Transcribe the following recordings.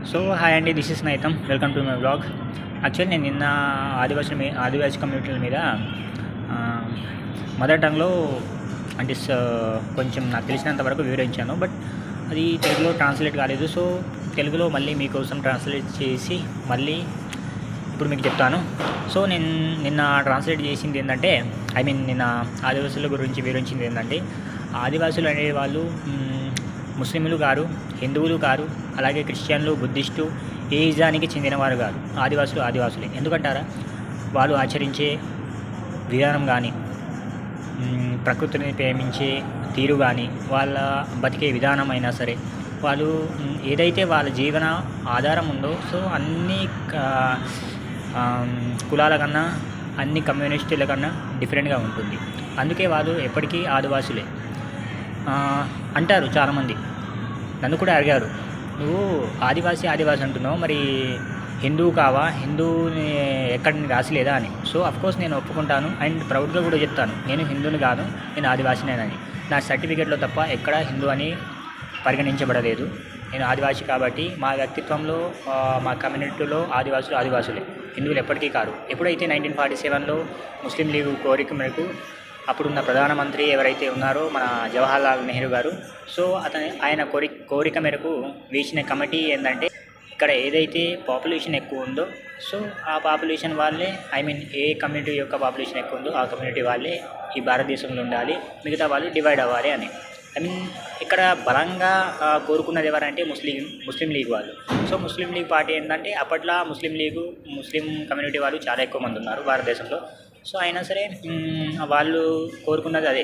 So hi అండి, this is నైతం. Welcome to my blog. Actually నేను నిన్న ఆదివాసీ కమ్యూనిటీల మీద మదర్ టంగ్లో అంటే కొంచెం నాకు తెలిసినంత వరకు వివరించాను. బట్ అది తెలుగులో ట్రాన్స్లేట్ కాలేదు. సో తెలుగులో మళ్ళీ మీకోసం ట్రాన్స్లేట్ చేసి మళ్ళీ ఇప్పుడు మీకు చెప్తాను. సో నేను నిన్న ట్రాన్స్లేట్ చేసింది ఏంటంటే, నిన్న ఆదివాసుల గురించి వివరించింది ఏంటంటే, ఆదివాసులు అనే వాళ్ళు ముస్లింలు కారు, హిందువులు కారు, అలాగే క్రిస్టియన్లు, బుద్ధిస్టు, ఏ ఇజానికి చెందినవారు కాదు. ఆదివాసులే. ఎందుకంటారా, వాళ్ళు ఆచరించే విధానం కానీ, ప్రకృతిని ప్రేమించే తీరు కానీ, వాళ్ళ బతికే విధానం అయినా సరే, వాళ్ళు ఏదైతే వాళ్ళ జీవన ఆధారం ఉందో, సో అన్ని కులాల కన్నా, అన్ని కమ్యూనిస్టుల కన్నా డిఫరెంట్గా ఉంటుంది. అందుకే వాళ్ళు ఎప్పటికీ ఆదివాసులే అంటారు. చాలామంది నన్ను కూడా అడిగారు, నువ్వు ఆదివాసి అంటున్నావు, మరి హిందువు కావా, హిందువుని ఎక్కడ రాసిలేదా అని. సో అఫ్కోర్స్ నేను ఒప్పుకుంటాను అండ్ ప్రౌడ్గా కూడా చెప్తాను, నేను హిందువుని కాదు, నేను ఆదివాసినేనని. నా సర్టిఫికేట్లో తప్ప ఎక్కడ హిందూ అని పరిగణించబడలేదు. నేను ఆదివాసి కాబట్టి మా వ్యక్తిత్వంలో, మా కమ్యూనిటీలో ఆదివాసులే, హిందువులు ఎప్పటికీ కారు. ఎప్పుడైతే 1947లో ముస్లిం లీగ్ కోరిక మేరకు అప్పుడున్న ప్రధానమంత్రి ఎవరైతే ఉన్నారో మన జవహర్లాల్ నెహ్రూ గారు, సో ఆయన కోరిక మేరకు వేసిన కమిటీ ఏంటంటే, ఇక్కడ ఏదైతే పాపులేషన్ ఎక్కువ ఉందో, సో ఆ పాపులేషన్ వాళ్ళే, ఏ కమ్యూనిటీ యొక్క పాపులేషన్ ఎక్కువ ఉందో ఆ కమ్యూనిటీ వాళ్ళే ఈ భారతదేశంలో ఉండాలి, మిగతా వాళ్ళు డివైడ్ అవ్వాలి అని. ఇక్కడ బలంగా కోరుకున్నది ఎవరంటే ముస్లిం లీగ్ వాళ్ళు. సో ముస్లిం లీగ్ పార్టీ ఏంటంటే, అప్పట్లో ముస్లిం కమ్యూనిటీ వాళ్ళు చాలా ఎక్కువ మంది ఉన్నారు భారతదేశంలో. సో అయినా సరే వాళ్ళు కోరుకున్నది అదే,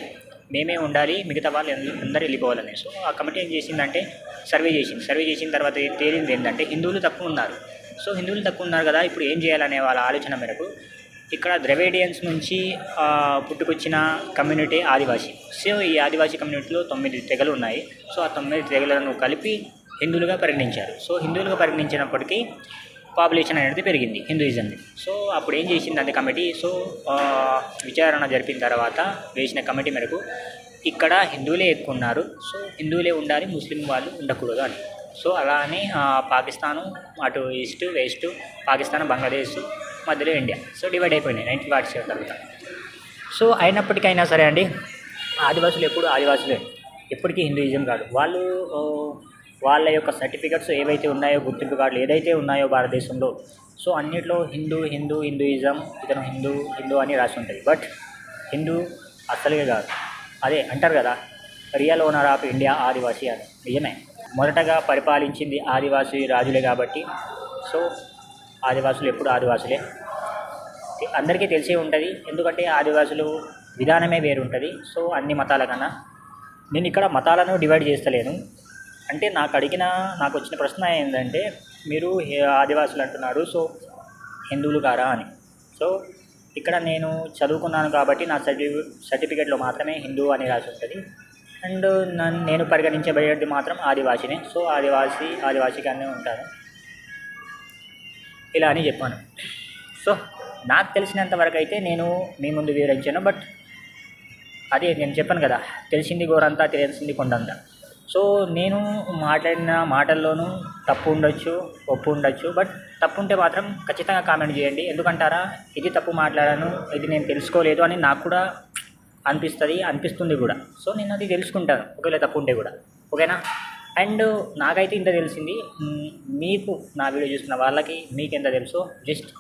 మేమే ఉండాలి, మిగతా వాళ్ళు అందరూ వెళ్ళిపోవాలని. సో ఆ కమిటీ ఏం చేసిందంటే, సర్వే చేసిన తర్వాత తేలింది ఏంటంటే, హిందువులు తక్కువ ఉన్నారు. సో హిందువులు తక్కువ ఉన్నారు కదా, ఇప్పుడు ఏం చేయాలనే వాళ్ళ ఆలోచన మేరకు ఇక్కడ ద్రవిడియన్స్ నుంచి పుట్టుకొచ్చిన కమ్యూనిటీ ఆదివాసీ. సో ఈ ఆదివాసీ కమ్యూనిటీలో 9 తెగలు ఉన్నాయి. సో ఆ 9 తెగలను కలిపి హిందువులుగా పరిగణించారు. సో హిందువులుగా పరిగణించినప్పటికీ పాపులేషన్ అనేది పెరిగింది హిందూయిజంది. సో అప్పుడు ఏం చేసిందంటే కమిటీ, సో విచారణ జరిపిన తర్వాత వేసిన కమిటీ మేరకు ఇక్కడ హిందువులే ఎక్కువ ఉన్నారు, సో హిందువులే ఉండాలి, ముస్లిం వాళ్ళు ఉండకూడదు అని. సో అలా అని పాకిస్తాను, అటు ఈస్ట్ వెస్ట్, పాకిస్తాన్, బంగ్లాదేశ్, మధ్యలో ఇండియా, సో డివైడ్ అయిపోయినాయి 1947 తర్వాత. సో అయినప్పటికైనా సరే అండి, ఆదివాసులు ఎప్పుడు ఆదివాసులే, ఎప్పటికీ హిందూయిజం కాదు. వాళ్ళు వాళ్ళ యొక్క సర్టిఫికెట్స్ ఏవైతే ఉన్నాయో, గుర్తింపు కార్డులు ఏదైతే ఉన్నాయో భారతదేశంలో, సో అన్నిట్లో హిందూయిజం, ఇతను హిందూ అని రాసి ఉంటుంది. బట్ హిందూ అసలుగా కాదు. అదే అంటారు కదా, రియల్ ఓనర్ ఆఫ్ ఇండియా ఆదివాసీ అని. నిజమే, మొదటగా పరిపాలించింది ఆదివాసీ రాజులే కాబట్టి, సో ఆదివాసులు ఎప్పుడు ఆదివాసులే. అందరికీ తెలిసే ఉంటుంది, ఎందుకంటే ఆదివాసులు విధానమే వేరు ఉంటుంది. సో అన్ని మతాల కన్నా నేను ఇక్కడ మతాలను డివైడ్ చేస్తలేను. అంటే నాకు వచ్చిన ప్రశ్న ఏంటంటే, మీరు ఆదివాసులు అంటున్నారు, సో హిందువులు కారా అని. సో ఇక్కడ నేను చదువుకున్నాను కాబట్టి నా సర్టిఫికేట్లో మాత్రమే హిందూ అని రాసి ఉంటుంది. అండ్ నేను పరిగణించబడేది మాత్రం ఆదివాసినే. సో ఆదివాసిగానే ఉంటాను, ఇలా అని చెప్పాను. సో నాకు తెలిసినంత వరకు అయితే నేను మీ ముందు వివరించాను. బట్ అదే నేను చెప్పాను కదా, తెలిసింది గోరంతా, తెలిసింది కొండంతా. సో నేను మాట్లాడిన మాటల్లోనూ తప్పు ఉండొచ్చు, ఒప్పు ఉండొచ్చు. బట్ తప్పు ఉంటే మాత్రం ఖచ్చితంగా కామెంట్ చేయండి. ఎందుకంటారా, ఇది తప్పు మాట్లాడాను, ఇది నేను తెలుసుకోలేదు అని నాకు కూడా అనిపిస్తుంది కూడా. సో నేను అది తెలుసుకుంటాను ఒకవేళ తప్పు ఉంటే కూడా, ఓకేనా. అండ్ నాకైతే ఇంత తెలిసింది, మీకు నా వీడియో చూసిన వాళ్ళకి మీకు ఎంత తెలుసో జస్ట్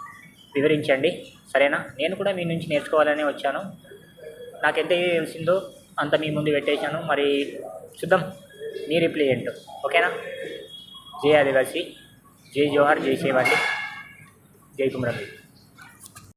వివరించండి, సరేనా. నేను కూడా మీ నుంచి నేర్చుకోవాలని వచ్చాను. నాకు ఎంత తెలిసిందో అంత మీ ముందు పెట్టేశాను. మరి చూద్దాం మీ రిప్లై ఏంటో, ఓకేనా. జై ఆదివాసీ, జై జోహార్, జై సేవండి, జై కుమరం.